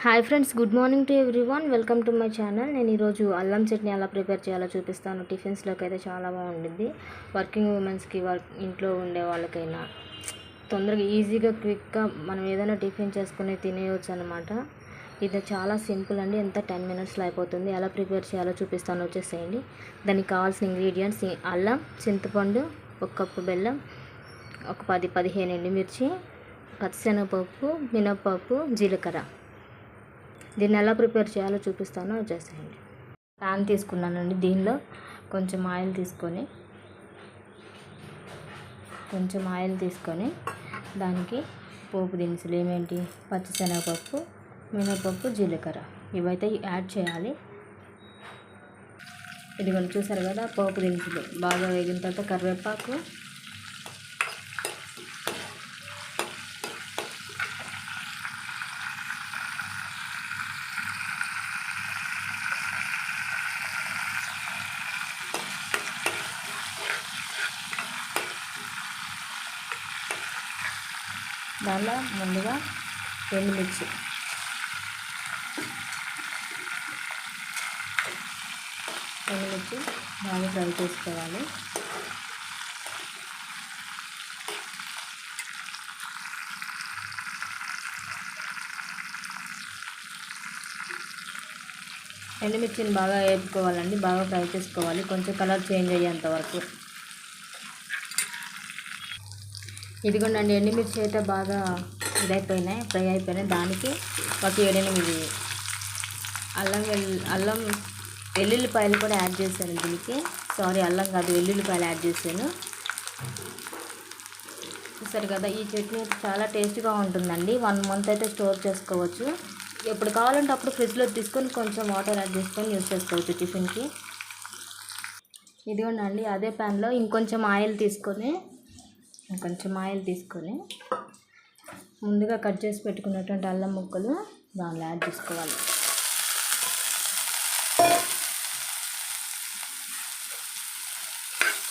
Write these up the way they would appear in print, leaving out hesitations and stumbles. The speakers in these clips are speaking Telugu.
Hi friends, good morning to everyone. Welcome to my channel. నేను ఈరోజు అల్లం చట్నీ ఎలా ప్రిపేర్ చేయాలో చూపిస్తాను. టిఫిన్స్లోకి అయితే చాలా బాగుంటుంది. వర్కింగ్ ఉమెన్స్కి, ఇంట్లో ఉండే వాళ్ళకైనా తొందరగా ఈజీగా క్విక్గా మనం ఏదైనా టిఫిన్ చేసుకుని తినేయవచ్చు అనమాట. ఇది చాలా సింపుల్ అండి. ఎంత 10 మినిట్స్లో అయిపోతుంది. ఎలా ప్రిపేర్ చేయాలో చూపిస్తాను, వచ్చేసేయండి. దానికి కావాల్సిన ఇంగ్రీడియంట్స్: అల్లం, చింతపండు, 1 కప్పు బెల్లం, ఒక 10-15 ఎండుమిర్చి, పచ్చిశనగపప్పు, మినప్పప్పు, జీలకర్ర. దీన్ని ఎలా ప్రిపేర్ చేయాలో చూపిస్తాను, వచ్చేసేయండి. ప్యాన్ తీసుకున్నానండి. దీనిలో కొంచెం ఆయిల్ తీసుకొని దానికి పోపు దినుసులు ఏమేంటి: పచ్చిశనగపప్పు, మినపప్పు, జీలకర్ర ఇవైతే యాడ్ చేయాలి. ఇది మనం చూసారు కదా, పోపు దినుసులు బాగా వేగిన తర్వాత కరివేపాకు, దానిలో ముందుగా ఎండుమిర్చి, బాగా ఫ్రై చేసుకోవాలి. ఎండుమిర్చిని బాగా వేపుకోవాలండి, బాగా ఫ్రై చేసుకోవాలి, కొంచెం కలర్ చేంజ్ అయ్యేంత వరకు. ఇదిగోండి, ఎండుమిర్చి అయితే బాగా ఫ్రై అయిపోయినాయి. దానికి ఒక 7-8 అల్లం వెల్లుల్లిపాయలు కూడా యాడ్ చేశాను దీనికి. అల్లం కాదు, వెల్లుల్లిపాయలు యాడ్ చేశాను. చూసారు కదా, ఈ చట్నీ చాలా టేస్ట్గా ఉంటుందండి. 1 మంత్ అయితే స్టోర్ చేసుకోవచ్చు. ఎప్పుడు కావాలంటే అప్పుడు ఫ్రిడ్జ్లో తీసుకొని కొంచెం వాటర్ యాడ్ చేసుకొని యూజ్ చేసుకోవచ్చు టిఫిన్కి. ఇదిగోండి, అదే ప్యాన్లో ఇంకొంచెం ఆయిల్ తీసుకొని ముందుగా కట్ చేసి పెట్టుకున్నటువంటి అల్లం ముక్కలు దానిలో యాడ్ చేసుకోవాలి.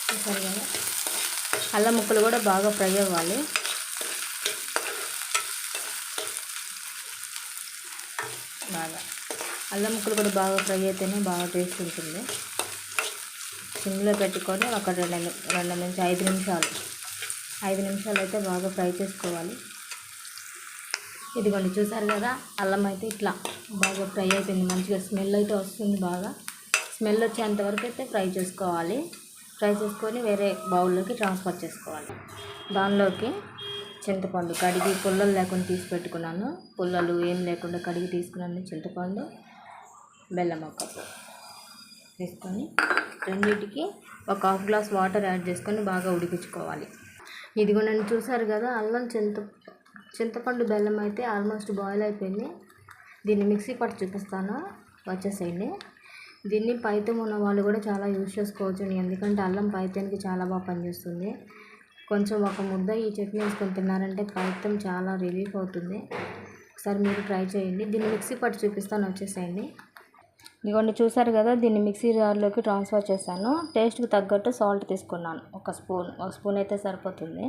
చూసారు కదా, అల్లం ముక్కలు కూడా బాగా ఫ్రై అవ్వాలి. అల్లం ముక్కలు కూడా బాగా ఫ్రై అయితేనే బాగా టేస్ట్ ఉంటుంది. సిమ్లో పెట్టుకొని ఒక 2 నుంచి 5 నిమిషాలు అయితే బాగా ఫ్రై చేసుకోవాలి. ఇదిగోండి, చూసారు కదా, అల్లం అయితే ఇట్లా బాగా ఫ్రై అయిపోయింది. మంచిగా స్మెల్ అయితే వస్తుంది. బాగా స్మెల్ వచ్చేంత వరకు అయితే ఫ్రై చేసుకోవాలి. ఫ్రై చేసుకొని వేరే బౌల్లోకి ట్రాన్స్ఫర్ చేసుకోవాలి. దానిలోకి చింతపండు కడిగి పుల్లలు లేకుండా తీసి పెట్టుకున్నాను. పుల్లలు ఏం లేకుండా కడిగి తీసుకున్నాను. చింతపండు, బెల్లం 1 కప్పు తీసుకొని రెండింటికి ఒక 1/2 గ్లాస్ వాటర్ యాడ్ చేసుకొని బాగా ఉడికించుకోవాలి. ఇదిగో నన్ను చూసారు కదా, అల్లం చింతపండు బెల్లం అయితే ఆల్మోస్ట్ బాయిల్ అయిపోయింది. దీన్ని మిక్సీ పట్టి చూపిస్తాను, వచ్చేసేయండి. దీన్ని పైత్యం ఉన్న వాళ్ళు కూడా చాలా యూజ్ చేసుకోవచ్చు, ఎందుకంటే అల్లం పైత్యానికి చాలా బాగా పనిచేస్తుంది. కొంచెం ఒక ముద్ద ఈ చట్నీ వేసుకొని తిన్నారంటే పైత్యం చాలా రిలీఫ్ అవుతుంది. ఒకసారి మీరు ట్రై చేయండి. దీన్ని మిక్సీ పట్టి చూపిస్తాను, వచ్చేసేయండి. ఇదిగోండి, చూసారు కదా, దీన్ని మిక్సీ జార్లోకి ట్రాన్స్ఫర్ చేశాను. టేస్ట్కి తగ్గట్టు సాల్ట్ తీసుకున్నాను. ఒక స్పూన్ అయితే సరిపోతుంది.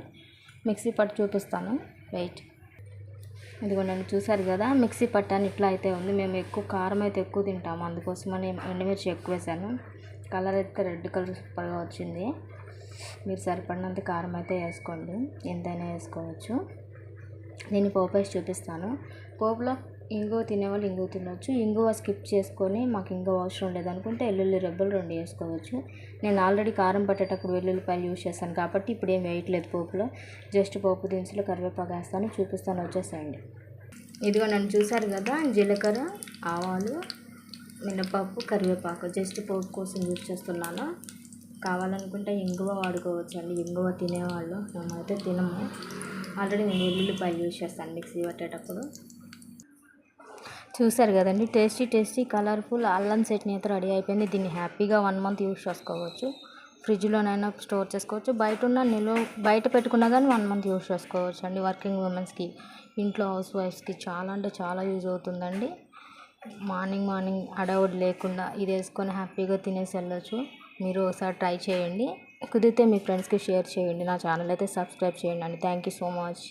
మిక్సీ పట్టి చూపిస్తాను, వెయిట్. ఇదిగోండి, చూసారు కదా, మిక్సీ పట్టాను. ఇట్లా అయితే ఉంది. మేము కారం అయితే ఎక్కువ తింటాము, అందుకోసమని ఎండుమిర్చి ఎక్కువ వేసాను. కలర్ అయితే రెడ్ కలర్ సూపర్గా వచ్చింది. మీరు సరిపడినంత కారం అయితే వేసుకోండి, ఎంతైనా వేసుకోవచ్చు. దీన్ని పోపు వేసి చూపిస్తాను. పోపులో ఇంగువ తినేవాళ్ళు ఇంగువ తినవచ్చు. ఇంగువ స్కిప్ చేసుకొని మాకు ఇంగువ అవసరం లేదనుకుంటే వెల్లుల్లి రెబ్బలు 2 వేసుకోవచ్చు. నేను ఆల్రెడీ కారం పట్టేటప్పుడు వెల్లుల్లిపాయలు యూజ్ చేస్తాను కాబట్టి ఇప్పుడు ఏం వేయట్లేదు పోపులో. జస్ట్ పోపు దినుసులు, కరివేపాకు వేస్తాను, చూపిస్తాను, వచ్చేసేయండి. ఇదిగో నన్ను చూసారు కదా, జీలకర్ర, ఆవాలు, మినపప్పు, కరివేపాకు జస్ట్ పోపు కోసం యూజ్ చేస్తున్నాను. కావాలనుకుంటే ఇంగువ వాడుకోవచ్చు అండి. ఇంగువ తినేవాళ్ళు, మేమైతే తినము. ఆల్రెడీ నేను వెల్లుల్లిపాయలు యూజ్ చేస్తాను మిక్సీ పట్టేటప్పుడు. చూసారు కదండి, టేస్టీ కలర్ఫుల్ అల్లం చట్నీ అయితే రెడీ అయిపోయింది. దీన్ని హ్యాపీగా 1 మంత్ యూజ్ చేసుకోవచ్చు. ఫ్రిడ్జ్లోనైనా స్టోర్ చేసుకోవచ్చు. బయట పెట్టుకున్నా కానీ 1 మంత్ యూజ్ చేసుకోవచ్చు అండి. వర్కింగ్ ఉమెన్స్కి, ఇంట్లో హౌస్ వైఫ్స్కి చాలా అంటే చాలా యూజ్ అవుతుందండి. మార్నింగ్ హడావుడి లేకుండా ఇది వేసుకొని హ్యాపీగా తినేసి వెళ్ళొచ్చు. మీరు ఒకసారి ట్రై చేయండి. కుదిరితే మీ ఫ్రెండ్స్కి షేర్ చేయండి. నా ఛానల్ అయితే సబ్స్క్రైబ్ చేయండి అండి. Thank you so much.